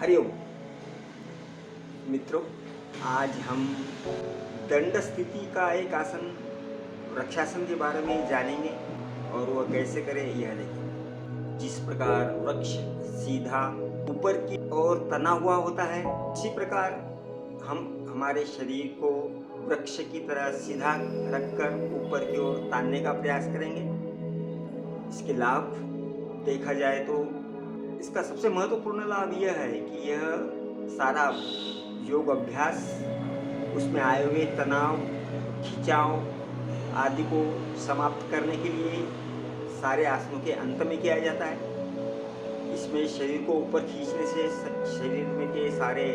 हरिओम मित्रों, आज हम दंड स्थिति का एक आसन वृक्षासन के बारे में जानेंगे और वह कैसे करें यह देखेंगे। जिस प्रकार वृक्ष सीधा ऊपर की ओर तना हुआ होता है, उसी प्रकार हम हमारे शरीर को वृक्ष की तरह सीधा रखकर ऊपर की ओर तानने का प्रयास करेंगे। इसके लाभ देखा जाए तो इसका सबसे महत्वपूर्ण लाभ यह है कि यह सारा योग अभ्यास, उसमें आए हुए तनाव, खिंचाव आदि को समाप्त करने के लिए सारे आसनों के अंत में किया जाता है। इसमें शरीर को ऊपर खींचने से शरीर में के सारे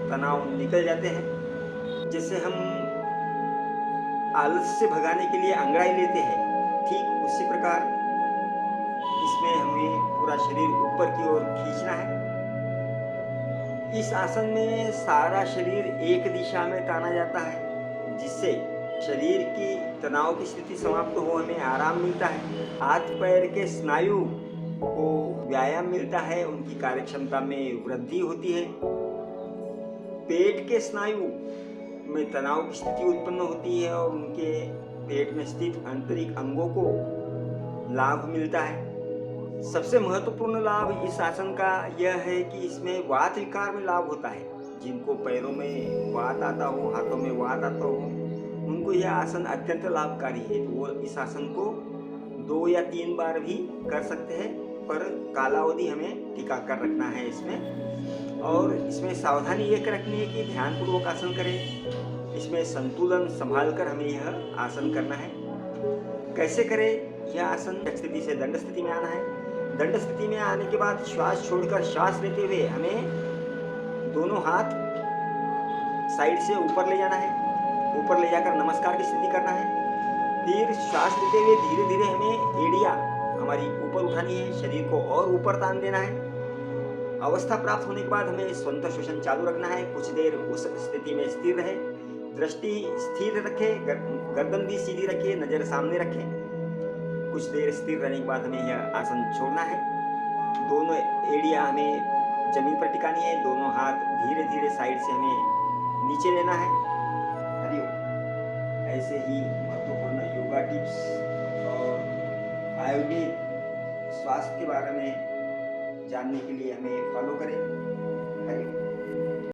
तनाव निकल जाते हैं। जैसे हम आलस से भगाने के लिए अंगड़ाई लेते हैं, ठीक उसी प्रकार इसमें हमें पूरा शरीर ऊपर की ओर खींचना है। इस आसन में सारा शरीर एक दिशा में ताना जाता है, जिससे शरीर की तनाव की स्थिति समाप्त हो, हमें आराम मिलता है। हाथ पैर के स्नायु को व्यायाम मिलता है, उनकी कार्यक्षमता में वृद्धि होती है। पेट के स्नायु में तनाव की स्थिति उत्पन्न होती है और उनके पेट में स्थित आंतरिक अंगों को लाभ मिलता है। सबसे महत्वपूर्ण लाभ इस आसन का यह है कि इसमें वात विकार में लाभ होता है। जिनको पैरों में वात आता हो, हाथों में वात आता हो, उनको यह आसन अत्यंत लाभकारी है। तो वो इस आसन को 2 या 3 बार भी कर सकते हैं, पर कालावधि हमें टिका कर रखना है इसमें। और इसमें सावधानी ये रखनी है कि ध्यानपूर्वक आसन करें। इसमें संतुलन संभाल कर हमें यह आसन करना है। कैसे करें यह आसन? स्थिति से दंड स्थिति में आना है। दंड स्थिति में आने के बाद श्वास छोड़कर श्वास लेते हुए हमें दोनों हाथ साइड से ऊपर ले जाना है। ऊपर ले जाकर नमस्कार की स्थिति करना है। फिर श्वास लेते हुए धीरे धीरे हमें एड़ियां हमारी ऊपर उठानी है, शरीर को और ऊपर तान देना है। अवस्था प्राप्त होने के बाद हमें स्वतंत्र श्वसन चालू रखना है। कुछ देर उस स्थिति में स्थिर रहे, दृष्टि स्थिर रखें, गर्दन भी सीधी रखिए, नजर सामने रखें। कुछ देर स्थिर रहने के बाद हमें यह आसन छोड़ना है। दोनों एड़ियां हमें जमीन पर टिकानी है। दोनों हाथ धीरे धीरे साइड से हमें नीचे लेना है। हरिओम। ऐसे ही महत्वपूर्ण योगा टिप्स और आयुर्वेद स्वास्थ्य के बारे में जानने के लिए हमें फॉलो करें। हरिओम।